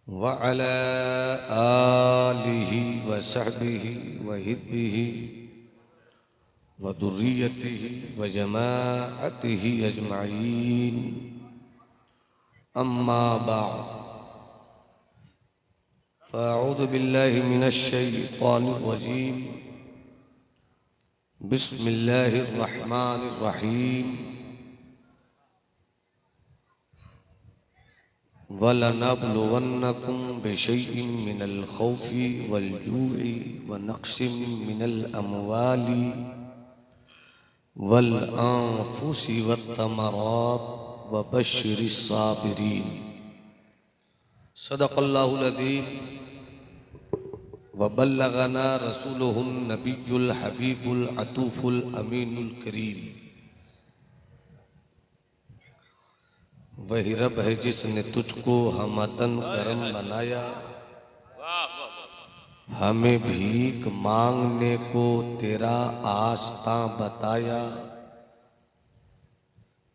वअला आलिहि व सहबिहि व हिब्बिहि व दुर्रियतिहि व जमाअतिहि अजमाइन। अम्मा बअद फ़अऊज़ु बिल्लाहि मिनश शैतानिर रजीम। बिस्मिल्लाहिर रहमानिर रहीम। वलनब्लुवन्नकुम बिशैइन मिनल खौफि वल जूइ व नक़्सिम मिनल अमवालि वल अनफुसि वत्तमरात व बश्शिरिस साबिरीन। सदक़ल्लाहुल अज़ीम व बल्लगना रसूलुहुन नबियुल हबीबुल अतूफुल अमीनुल करीम। वही रब है जिसने तुझको हमतन करम बनाया, हमें भीख मांगने को तेरा आस्ता बताया।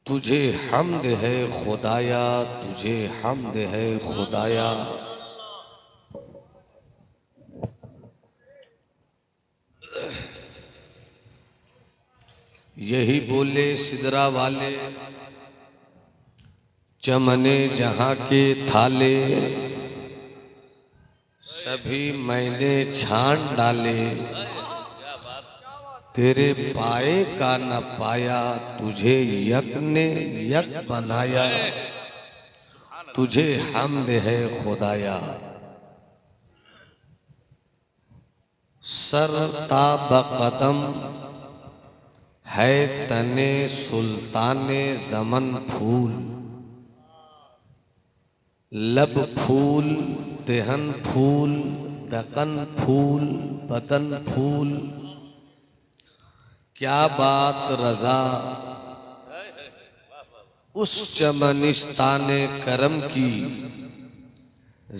तुझे हम्द है खुदाया, तुझे हम्द है खुदाया। यही बोले सिदरा वाले, चमने जहाँ के थाले, सभी मैंने छान डाले। तेरे पाए का न पाया, तुझे यक ने यक बनाया। तुझे हम्द है खुदाया। सर ताब कदम है तने सुल्ताने ज़मन फूल। लब फूल, देहन फूल, दकन फूल, बदन फूल। क्या बात रजा उस चमनिस्ताने करम की।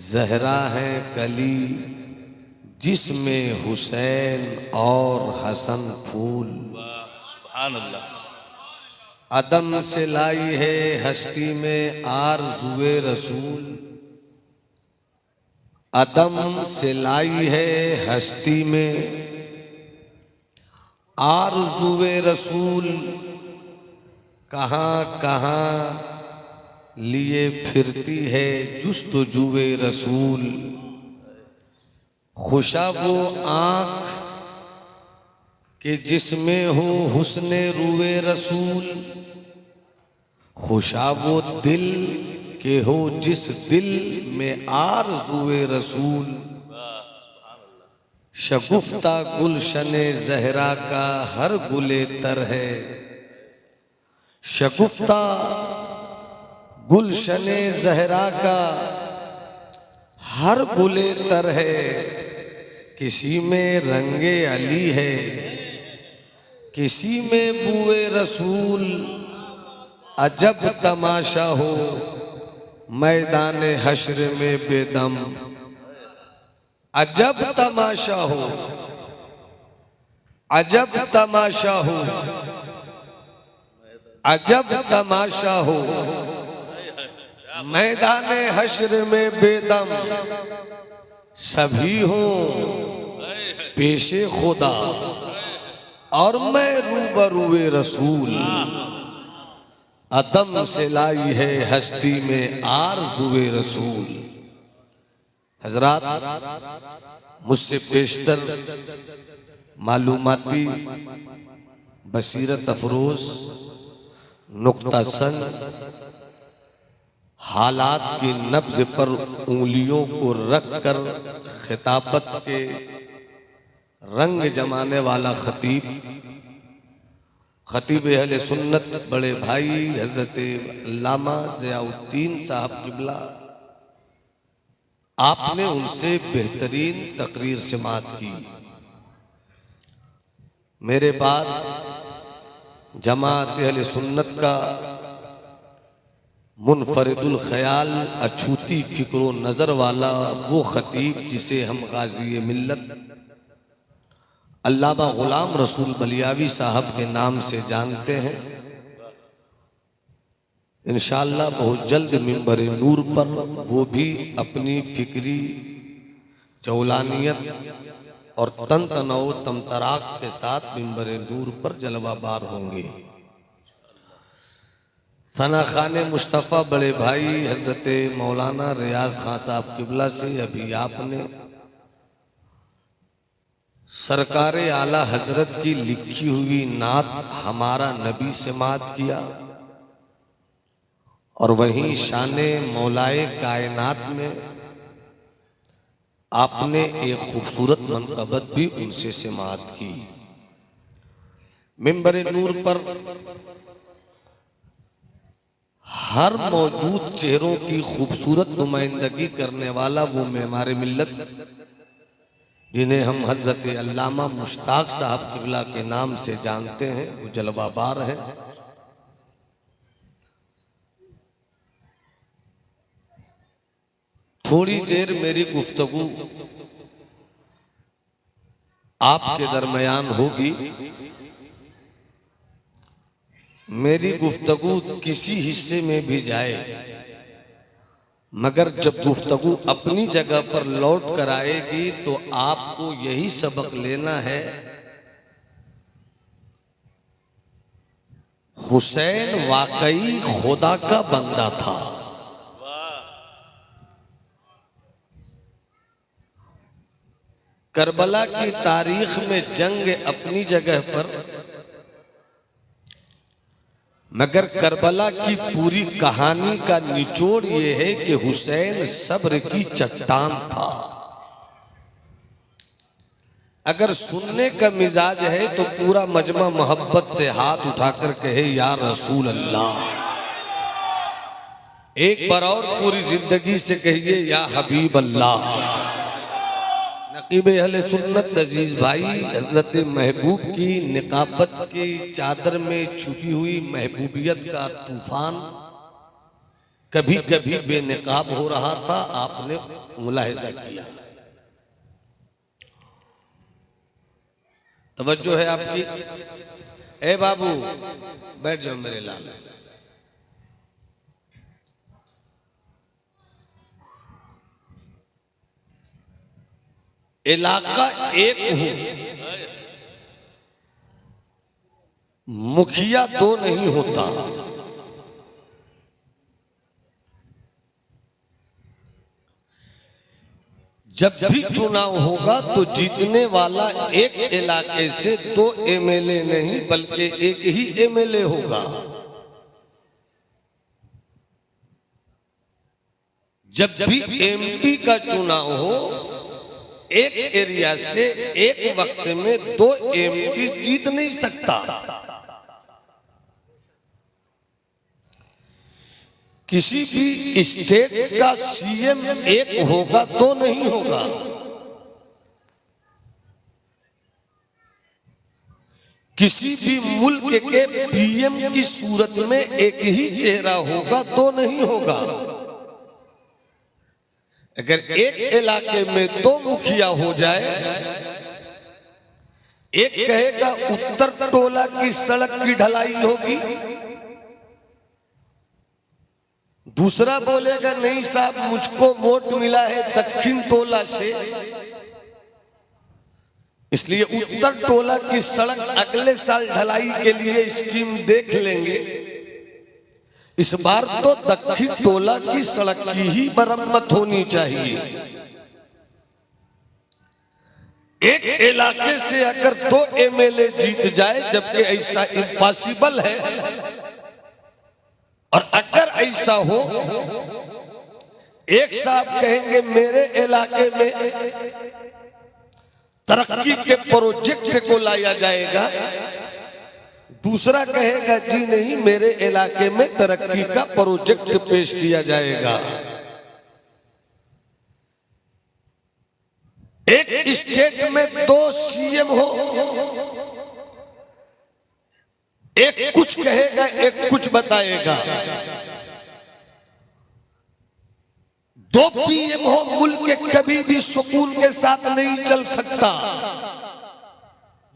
ज़हरा है कली जिसमें हुसैन और हसन फूल। सुभान अल्लाह। अदम से लाई है हस्ती में आरज़ुए रसूल। अदम से लाई है हस्ती में आरज़ुए रसूल। कहाँ कहाँ लिए फिरती है जुस्तजुए रसूल। खुशा वो आँख कि जिसमें हो हुस्ने रुए रसूल। खुशा वो दिल के हो जिस दिल में आरज़ुए रसूल। शगुफ्ता गुलशने ज़हरा का हर गुले तर है। शगुफ्ता गुलशने ज़हरा का हर गुले तर है। किसी में रंगे अली है, किसी में बुए रसूल। अजब तमाशा हो मैदाने हश्र में बेदम। अजब तमाशा हो, अजब तमाशा हो, अजब तमाशा हो मैदाने हश्र में बेदम। सभी हों पेशे खुदा और मैं रूबरूए रसूल। अदम से लाई है हस्ती में आरज़ुए रसूल। हजरात, मुझसे पेशतर मालूमाती बसीरत अफरोज नुक्ता सन हालात की नब्ज़ पर उंगलियों को रख कर खिताबत के रंग जमाने वाला खतीब, खतीब अहले सुन्नत बड़े भाई हज़रत अल्लामा ज़ियाउद्दीन साहब क़िबला, आपने उनसे बेहतरीन तकरीर समाअत की। मेरे बाद जमात अहले सुन्नत का मुनफरिदुल ख़याल अछूती फ़िक्र नज़र वाला वो खतीब जिसे हम गाज़ी मिल्लत अल्लामा ग़ुलाम रसूल बलियावी साहब के नाम से जानते हैं, इंशाअल्लाह बहुत जल्द मिंबर नूर पर वो भी अपनी फिक्री जौलानियत और तन तनौ तमतराक के साथ मिंबर नूर पर जलवाबार होंगे। सना खान मुस्तफ़ा बड़े भाई हजरत मौलाना रियाज खान साहब किबला से अभी आपने सरकार आला हजरत की लिखी हुई नात हमारा नबी समात किया और वहीं शाने मौलाए कायनात में आपने एक खूबसूरत मनक़बत भी उनसे समात की। मिंबर नूर पर हर मौजूद चेहरों की खूबसूरत नुमाइंदगी करने वाला वो मेमार मिल्लत जिन्हें हम हजरत अल्लामा मुश्ताक साहब किबला के नाम से जानते हैं, वो जलवाबार हैं। थोड़ी देर मेरी गुफ्तगू आपके दरमियान होगी। मेरी गुफ्तगू किसी हिस्से में भी जाए, मगर जब गुफ्तगू अपनी जगह पर लौट कर आएगी तो आपको यही सबक लेना है, हुसैन वाकई खुदा का बंदा था। करबला की तारीख में जंग अपनी जगह पर, मगर करबला की पूरी कहानी का निचोड़ ये है कि हुसैन सब्र की चट्टान था। अगर सुनने का मिजाज है तो पूरा मजमा मोहब्बत से हाथ उठाकर कहे या रसूल अल्लाह। एक बार और पूरी जिंदगी से कहिए या हबीब अल्लाह। नकीब अहले सुन्नत अजीज भाई, हजरत महबूब की निकाबत की चादर में छुपी हुई महबूबियत का तूफान कभी कभी बेनकाब हो रहा था, आपने मुलाहिजा किया। तवज्जो है आपकी। ए बाबू बैठ जाओ मेरे लाल। इलाका एक हो, मुखिया दो नहीं होता। जब भी चुनाव होगा तो जीतने वाला एक इलाके से दो एमएलए नहीं बल्कि एक ही एमएलए होगा। जब भी एमपी का चुनाव हो, एक एरिया से एक वक्त में दो एमपी जीत नहीं सकता। किसी भी स्टेट का सीएम एक होगा तो नहीं होगा। किसी भी मुल्क के पीएम की सूरत में एक ही चेहरा होगा तो नहीं होगा। अगर एक इलाके में दो मुखिया हो जाए, एक कहेगा उत्तर टोला की सड़क की ढलाई होगी, दूसरा बोलेगा नहीं साहब मुझको वोट मिला है दक्षिण टोला से, इसलिए उत्तर टोला की सड़क अगले साल ढलाई के लिए स्कीम देख लेंगे। इस बार तो दक्षिण टोला की सड़क की ही मरम्मत होनी चाहिए। एक इलाके से अगर दो एमएलए जीत जाए, जबकि ऐसा इम्पॉसिबल है, और अगर ऐसा हो एक साहब कहेंगे मेरे इलाके में तरक्की के प्रोजेक्ट को लाया जाएगा, दूसरा कहेगा जी नहीं मेरे इलाके में तरक्की का प्रोजेक्ट पेश किया जाएगा। एक स्टेट में दो सीएम हो, एक कुछ कहेगा एक कुछ बताएगा। दो पीएम हो, मुल्क कभी भी सुकून के साथ नहीं चल सकता।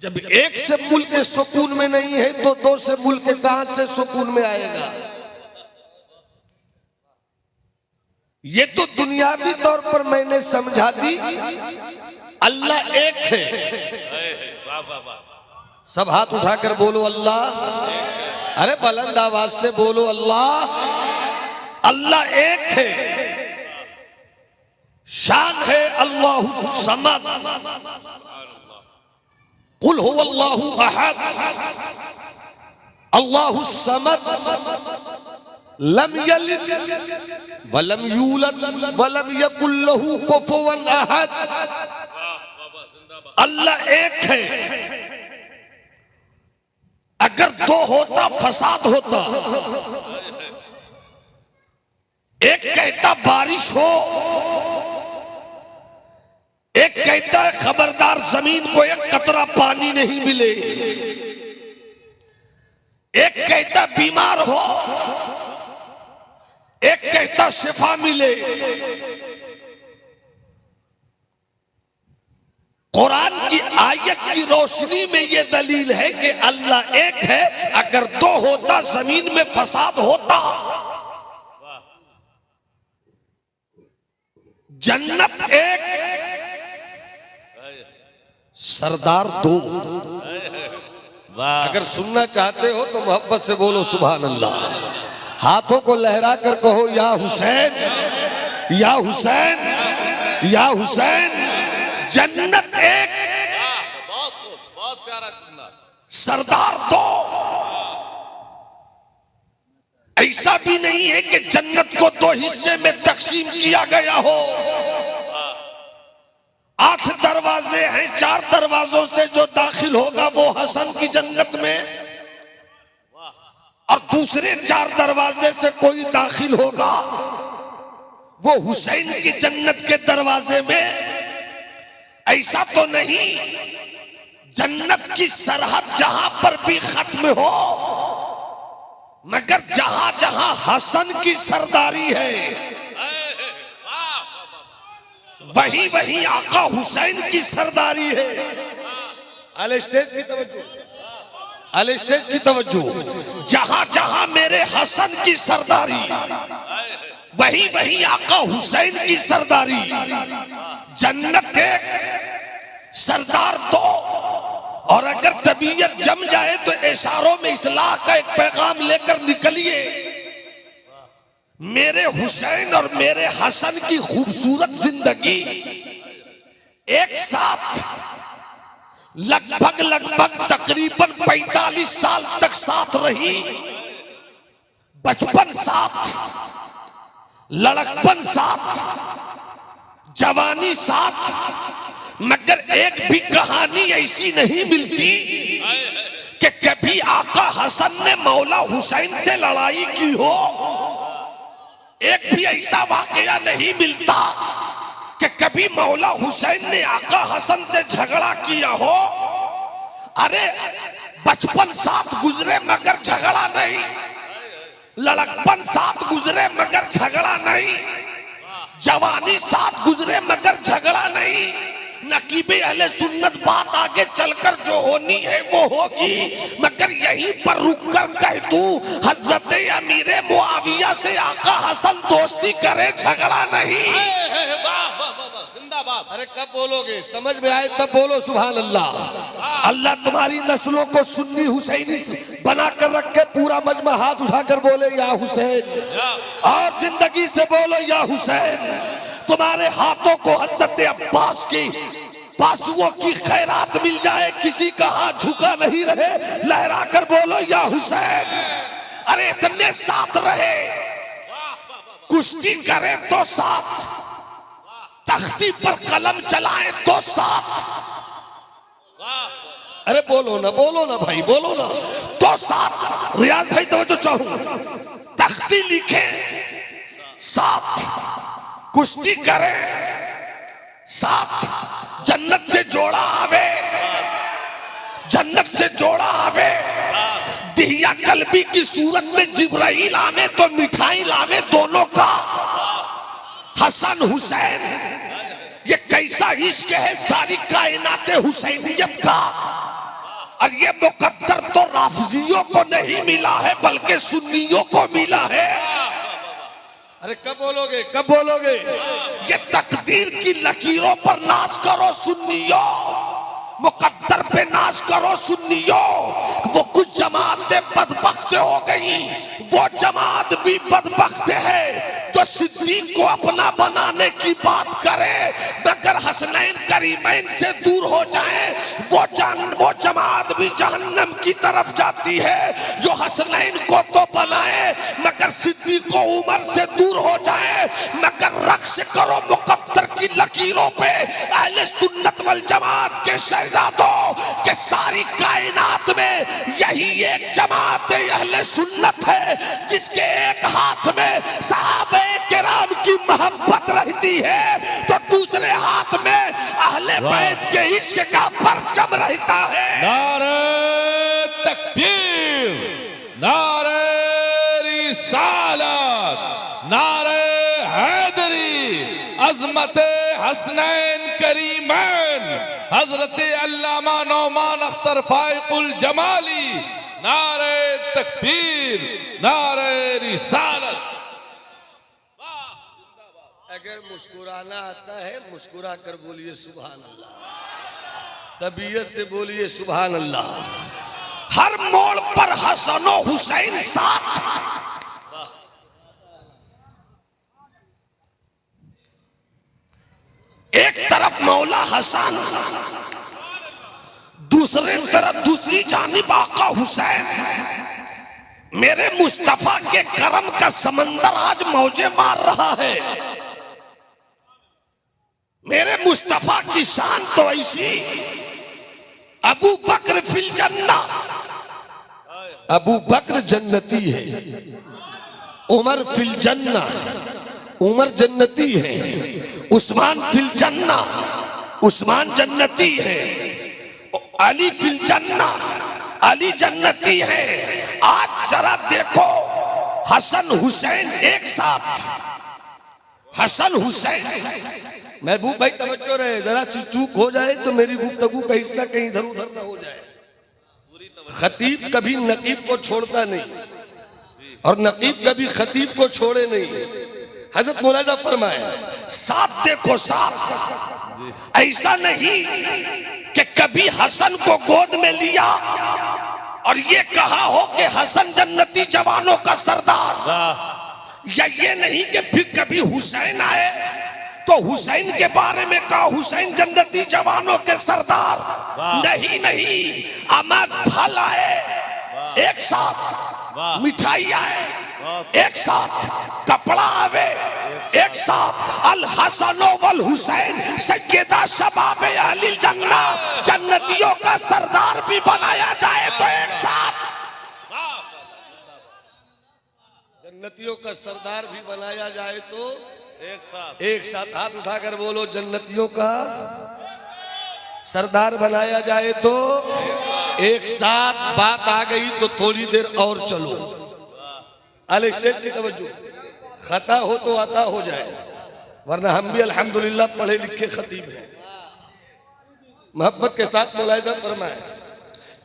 जब एक से मुल्क सुकून में नहीं है तो दो से मुल्क कहां से सुकून में आएगा। ये तो दुनियावी तौर पर मैंने समझा दी, अल्लाह एक है। सब हाथ उठाकर बोलो अल्लाह, अरे बुलंद आवाज से बोलो अल्लाह। अल्लाह एक है, शान है अल्लाहु समद, कुल हुवल्लाहु अहद, अल्लाहु समद, लम यलिद वलम यूलद वलम यकुल लहू कुफुवन अहद। अल्लाह एक है। अगर दो होता फसाद होता। एक कहता बारिश हो, एक कहता है खबरदार जमीन को एक कतरा पानी नहीं मिले, एक कहता बीमार हो, एक कहता शिफा मिले। कुरान की आयत की रोशनी में यह दलील है कि अल्लाह एक है। अगर दो होता जमीन में फसाद होता। जन्नत एक, सरदार दो। अगर सुनना चाहते हो तो मोहब्बत से बोलो सुभान अल्लाह। हाथों को लहरा कर कहो या हुसैन, या हुसैन, या हुसैन। जन्नत एक, बहुत प्यारा सुनना, सरदार दो। ऐसा भी नहीं है कि जन्नत को दो हिस्से में तकसीम किया गया हो। 8 दरवाजे हैं, 4 दरवाजों से जो दाखिल होगा वो हसन की जन्नत में, और दूसरे 4 दरवाजे से कोई दाखिल होगा वो हुसैन की जन्नत के दरवाजे में। ऐसा तो नहीं, जन्नत की सरहद जहां पर भी खत्म हो, मगर जहां जहां हसन की सरदारी है वहीं वहीं आका हुसैन की सरदारी है। अल स्टेज की तवज्जो, अल स्टेज की तवज्जो। जहां जहां मेरे हसन की सरदारी, वहीं वहीं आका हुसैन की सरदारी। जन्नत एक, सरदार दो। और अगर तबीयत जम जाए तो इशारों में इस्लाह का एक पैगाम लेकर निकलिए। मेरे हुसैन और मेरे हसन की खूबसूरत जिंदगी एक साथ लगभग तकरीबन 45 साल तक साथ रही। बचपन साथ, लड़कपन साथ, जवानी साथ। मगर एक भी कहानी ऐसी नहीं मिलती कि कभी आका हसन ने मौला हुसैन से लड़ाई की हो। एक भी ऐसा वाकया नहीं मिलता कि कभी मौला हुसैन ने आका हसन से झगड़ा किया हो। अरे बचपन साथ गुजरे मगर झगड़ा नहीं, लड़कपन साथ गुजरे मगर झगड़ा नहीं, जवानी साथ गुजरे मगर झगड़ा नहीं। नकीबे अहले सुन्नत बात आगे चलकर जो होनी है वो होगी, मगर यहीं पर रुककर कह दूं हजरत अमीरे मुआविया से आका हसन दोस्ती करे, झगड़ा नहीं। जिंदाबाद। अरे कब बोलोगे, समझ में आए तब बोलो सुभान अल्लाह। अल्लाह तुम्हारी नस्लों को सुन्नी हुसैनी बना कर रखे। पूरा मजमा हाथ उठाकर बोले या हुसैन, और जिंदगी से बोलो या हुसैन। तुम्हारे हाथों को हजरत अब्बास की बाजुओं की खैरात मिल जाए, किसी का हाथ झुका नहीं रहे, लहरा कर बोलो या हुसैन। अरे इतने साथ रहे, कुश्ती करे तो साथ, तख्ती पर कलम चलाए तो साथ। अरे बोलो ना, बोलो ना भाई, बोलो ना तो साथ। रियाज भाई तवज्जो चाहूं, तख्ती लिखे साथ, कुश्ती करे साथ, जन्नत से जोड़ा आवे, जन्नत से जोड़ा आवे। दिया कल्बी की सूरत में जिब्राइल आवे तो मिठाई लावे दोनों का। हसन हुसैन, ये कैसा इश्क है सारी कायनाते हुसैनियत का। और ये मुकद्दर तो राफजियों को नहीं मिला है बल्कि सुन्नियों को मिला है। अरे कब बोलोगे, कब बोलोगे? ये तकदीर की लकीरों पर नाश करो सुन्नियों, मुकद्दर पे नाश करो सुन्नियों। वो कुछ जमातें बदबख्त हो गई, वो जमात भी बदबख्त है जो सिद्दीक को अपना बनाने की बात करे मगर हसनैन करीमैन से दूर हो जाए। वो जमात भी जहन्नम की तरफ जाती है जो हसनैन को तो बनाए मगर सिद्दीक को उमर से दूर हो जाए। मगर रक्स करो मुकद्दर की लकीरों पे अहले सुन्नत वल जमात के शहजादों के सारी कायनात में यही एक जमात अहले सुन्नत है जिसके एक हाथ में सहाबे किराम की मोहब्बत रहती है तो दूसरे हाथ में अहले बैत के इश्क का परचम रहता है। नारे तकबीर, नारे रिसालत, नारे हैदरी, अजमत हसनैन करीमैन हजरत अल्लामा नौमान अख्तर फाइकुल जमाली। नारे तकबीर, नारे रिसालत। अगर मुस्कुराना आता है मुस्कुरा कर बोलिए सुभान अल्लाह, तबीयत से बोलिए सुभान अल्लाह। हर मोड़ पर हसन और हुसैन साथ, एक तरफ मौला हसन, दूसरे तरफ दूसरी जानिब आका हुसैन। मेरे मुस्तफा के करम का समंदर आज मौजे मार रहा है। मेरे मुस्तफा की शान तो ऐसी, अबू बकर फिल जन्ना, अबू बकर जन्नती है, उमर फिल जन्ना, उमर जन्नती है, उस्मान फिल जन्ना, उस्मान जन्नती है, अली फिल जन्ना, अली जन्नती है। आज जरा देखो हसन हुसैन एक साथ, हसन हुसैन। महबूब भाई तवज्जो रहे, जरा सी चूक हो जाए तो मेरी गुफ्तगू का हिस्सा कहीं इधर उधर ना हो जाए। खतीब कभी नकीब को छोड़ता नहीं और नकीब कभी खतीब को छोड़े नहीं। हजरत मुलाजा फरमाए साथ देखो साथ, ऐसा नहीं कि कभी हसन को गोद में लिया और ये कहा हो कि हसन जन्नती जवानों का सरदार, या ये नहीं कि फिर कभी हुसैन आए तो हुसैन के बारे में कहा हुसैन जन्नती जवानों के सरदार। नहीं नहीं, अमद फल आए एक साथ, मिठाई आए एक साथ, कपड़ा आवे एक साथ। अल हसन वल हुसैन सैयदा शबाबे अहलिल जन्ना, जन्नतियों का सरदार भी बनाया जाए तो एक साथ, जन्नतियों का सरदार भी बनाया जाए तो एक साथ, एक साथ। हाथ उठाकर बोलो जन्नतियों का सरदार बनाया जाए तो एक साथ। बात आ गई तो थोड़ी देर और चलो। अल स्टेज की तवज्जो, खता हो तो आता हो जाए, वरना हम भी अल्हम्दुलिल्लाह पढ़े लिखे खतीब हैं। मोहब्बत के साथ मुलाहिजा फरमाए,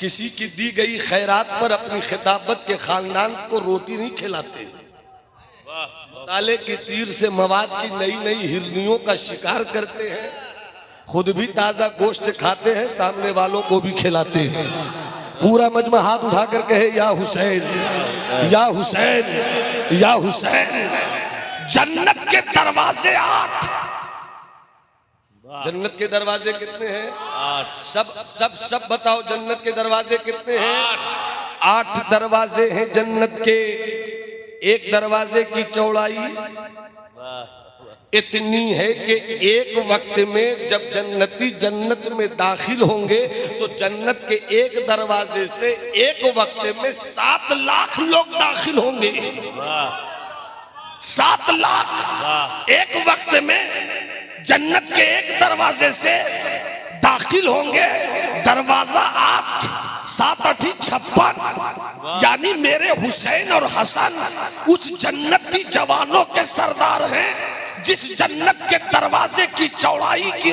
किसी की दी गई खैरात पर अपनी खिताबत के खानदान को रोटी नहीं खिलाते। ताले की तीर से मवाद की नई नई हिरनियों का शिकार करते हैं, खुद भी ताजा गोश्त खाते हैं, सामने वालों को भी खिलाते हैं। पूरा मजमा हाथ उठाकर कहे या हुसैन, या हुसैन, या हुसैन। जन्नत के दरवाजे 8, जन्नत के दरवाजे कितने हैं? 8। सब सब सब बताओ, जन्नत के दरवाजे कितने हैं? 8 दरवाजे हैं जन्नत के। एक दरवाजे की चौड़ाई इतनी है कि एक वक्त में जब जन्नती जन्नत में दाखिल होंगे तो जन्नत के एक दरवाजे से एक वक्त में 7 लाख लोग दाखिल होंगे। 7 लाख एक वक्त में जन्नत के एक दरवाजे से दाखिल होंगे। दरवाजा 8, 7 8 56, यानी मेरे हुसैन और हसन उस जन्नती जवानों के सरदार हैं जिस जन्नत के दरवाजे की चौड़ाई की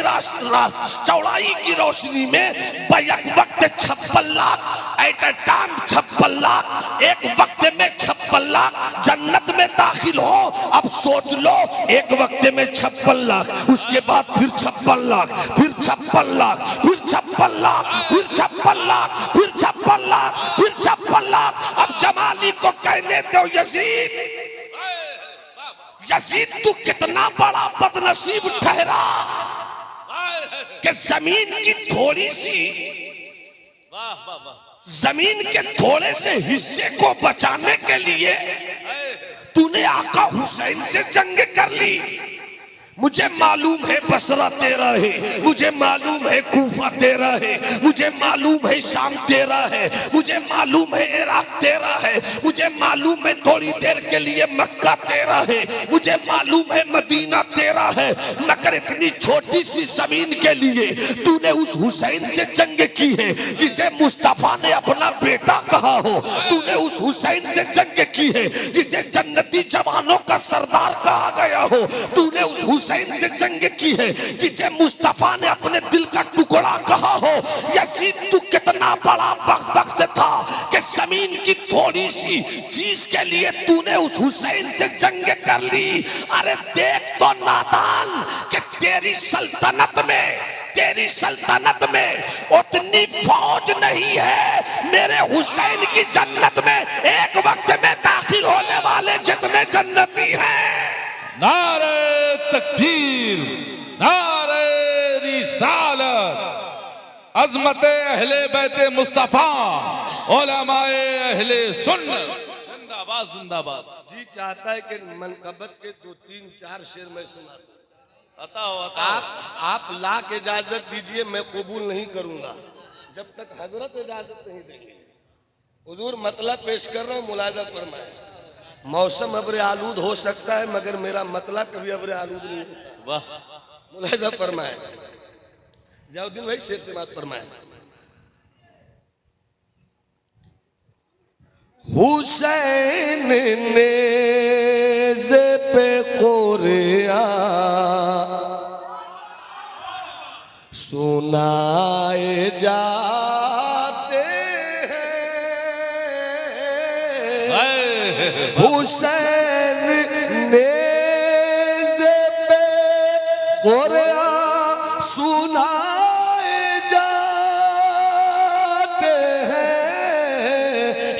चौड़ाई की रोशनी में बैक वक्त 56 lakh at a time 56 lakh एक वक्त में 56 लाख जन्नत में दाखिल हो। अब सोच लो, एक वक्त में 56 लाख, उसके बाद फिर 56 लाख, फिर 56 लाख, फिर 56 लाख, फिर 56 लाख, फिर 56 लाख, फिर 56 लाख। अब जमाली को कहने दो यजीद, यजीद तू कितना बड़ा बदनसीब ठहरा कि जमीन की थोड़ी सी, जमीन के थोड़े से हिस्से को बचाने के लिए तूने आका हुसैन से जंग कर ली। मुझे मालूम है बसरा तेरा है, मुझे मालूम है कूफा तेरा है, मुझे मालूम है शाम तेरा है, मुझे मालूम है इराक तेरा है, मुझे मालूम है थोड़ी देर के लिए मक्का तेरा है, मुझे मालूम है मदीना तेरा है, मगर इतनी छोटी सी जमीन के लिए तूने उस हुसैन से जंग की है जिसे मुस्तफा ने अपना बेटा कहा हो। तूने उस हुसैन से जंग की है जिसे जन्नती जवानों का सरदार कहा गया हो। तूने उस हुसैन से जंग की है जिसे मुस्तफा ने अपने दिल का टुकड़ा कहा हो। यजीद तू कितना बड़ा बख्त था कि जमीन की थोड़ी सी चीज के लिए तूने उस हुसैन से जंग कर ली। अरे देख तो नादान कि तेरी सल्तनत में उतनी फौज नहीं है मेरे हुसैन की जन्नत में एक वक्त में दाखिल होने वाले जितने जन्नती हैं। नारे तकबीर, नारे रिसालत, अज़मत अहले बैते मुस्तफा, उलमाए अहले सुन्नत, जिंदाबाद जिंदाबाद। जी चाहता है कि मनकबत के 2-3-4 शेर में सुना दूं। आप ला के इजाजत दीजिए, मैं कबूल नहीं करूंगा जब तक हजरत इजाजत नहीं देंगे। हुजूर मतलब पेश कर रहा हूँ, मुलाहिजा फरमाए। मौसम अब्र आलूद हो सकता है मगर मेरा मतलब कभी अब्र आलूद नहीं होता। वाह, मुलाहिजा फरमाए। जयाउद्दीन भाई शेर से बात फरमाए। हुसैन नेज़े पे कोरिया सुनाए जाते हैं। हुसैन नेज़े पे कोरिया सुनाए जाते हैं।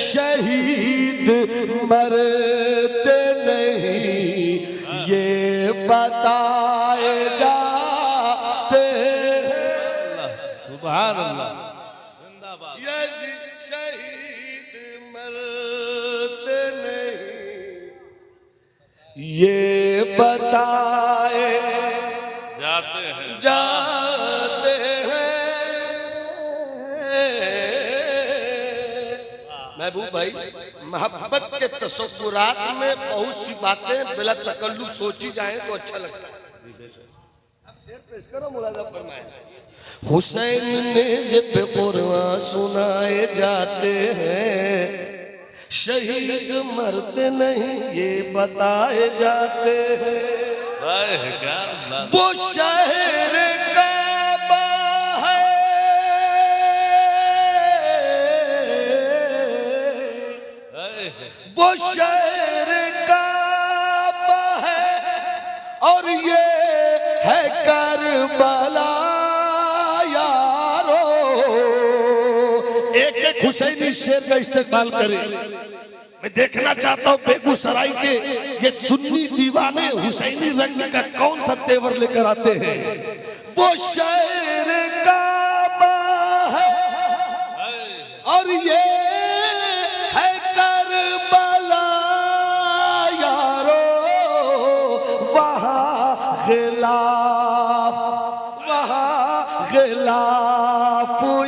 शहीद मरते नहीं ये बताए जाते हैं। सुभान अल्लाह, जिंदाबाद। शहीद मरते नहीं ये बताए जाते हैं, जाते हैं। महबूब भाई, मोहब्बत के तसव्वुरात में बहुत सी बातें बिला तकल्लुफ सोची जाए तो अच्छा लगता है। अब शेर पेश करो, मुलाजा फरमाए। हुसैन नेज़े पे कुरआन सुनाए जाते हैं। शहीद मरते नहीं ये बताए जाते हैं। वो शहर काबा है, वो शहर काबा है और ये है करबला यारो। एक एक हुसैनी शेर का इस्तेमाल करें। मैं देखना चाहता हूं बेगूसराय के ये सुन्नी दीवाने हुसैनी रंग का कौन सा तेवर लेकर आते हैं। वो शहर काबा है और ये है करबला यारो। वहाँ खिलाफ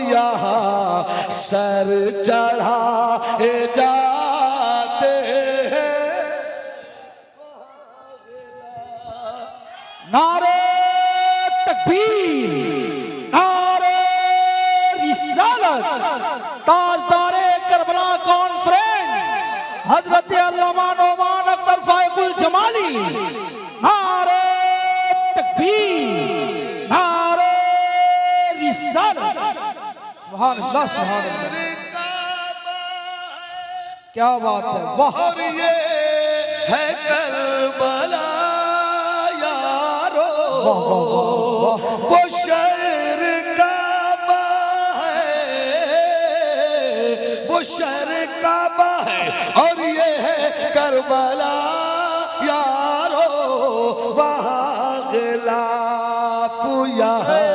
यहाँ सर चढ़ाए जाते हैं। नारे तकबीर, नारे रिसालत, ताजदारे करबला कॉन्फ्रेंस हजरत अल्लामा नौमान अख्तर फाइकुल जमाली। नारे सुभान अल्लाह, सुभान अल्लाह, क्या बात है, वाह। और ये है करबला यारो, वाह वाह वाह वाह, वो शहर काबा है, वो शहर काबा है, और ये है करबला यारो, वहाँ गिलाफ यहाँ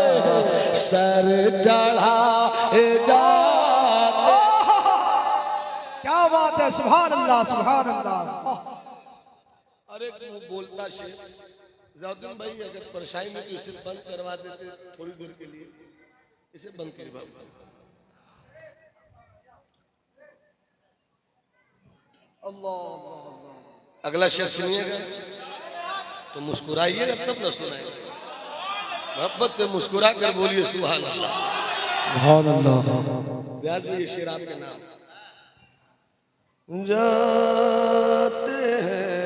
सर चढ़ाए जाते। क्या बात है, सुभान अल्लाह, सुभान अल्लाह। अरे वो बोलता शेर जाउद्दीन भाई, अगर परेशानी में तो इसे बंद करवा देते थोड़ी देर के लिए, इसे बंद कर बाबू। अल्लाह, अगला शेर सुनिएगा तो मुस्कुराइएगा तब ना सुनाएगा। मोहब्बत से मुस्कुरा कर बोलिए सुभान अल्लाह, सुभान अल्लाह। ब्याज में ये शेर आपके नाम। जाते हैं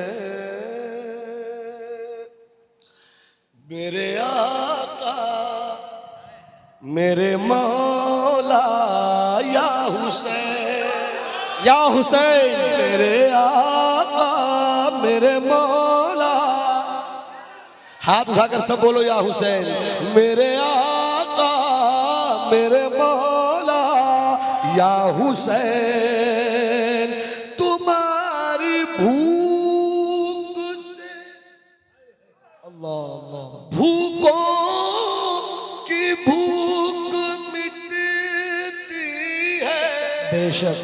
मेरे आका मेरे मौला या हुसैन, या हुसैन, मेरे आका मेरे मौला, हाथ उठाकर सब बोलो या हुसैन, मेरे आका मेरे मौला या हुसैन, तुम्हारी भूख से अल्लाह अल्लाह, भूखों की भूख मिटती है, बेशक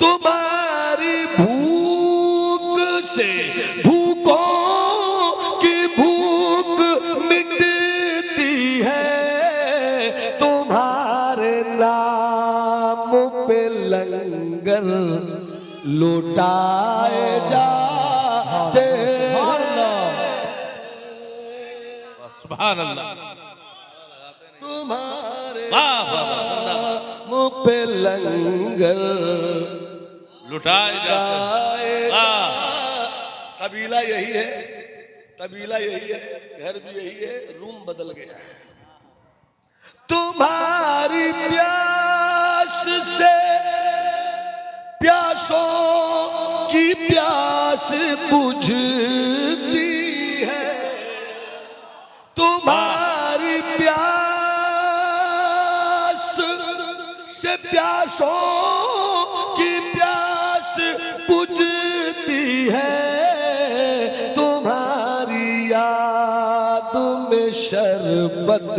तुम्हारी भूख से भूखों की भूख मिटती है, तुम्हारे नाम पे लंगर लुटाए जाते हैं, सुभान अल्लाह, तुम्हारे वाह वाह वाह, नाम पे लंगर लुटाए जाते हैं। वाह, कबीला यही है, कबीला यही है, घर भी यही है, रूम बदल गया है। तुम्हारी प्यास से प्यासों की प्यास बुझती है, तुम्हारी प्यास से प्यासों की प्यास बुझती है, तुम्हारी याद में शरबत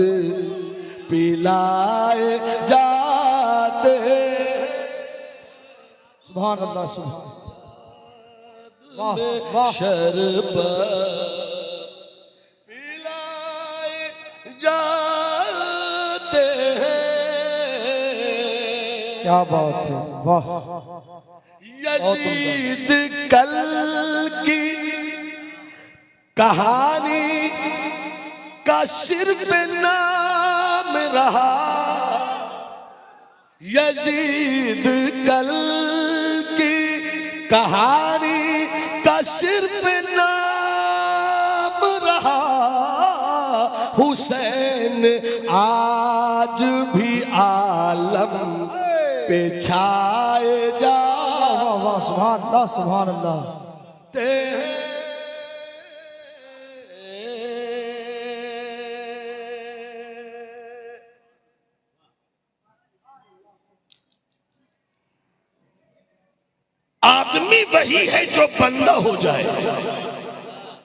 पिलाए जाते हैं, सुभान अल्लाह, सुभान, वाह वाह, शरबत पिलाए जाते हैं। क्या बात है, वाह। यजीद कल की कहानी का सिर्फ नाम रहा, यजीद कल की कहानी का सिर्फ नाम रहा, हुसैन आज भी आलम पे छाए जा वाह वाह, सुभान अल्लाह, सुभान अल्लाह। आदमी वही है जो बंदा हो जाए,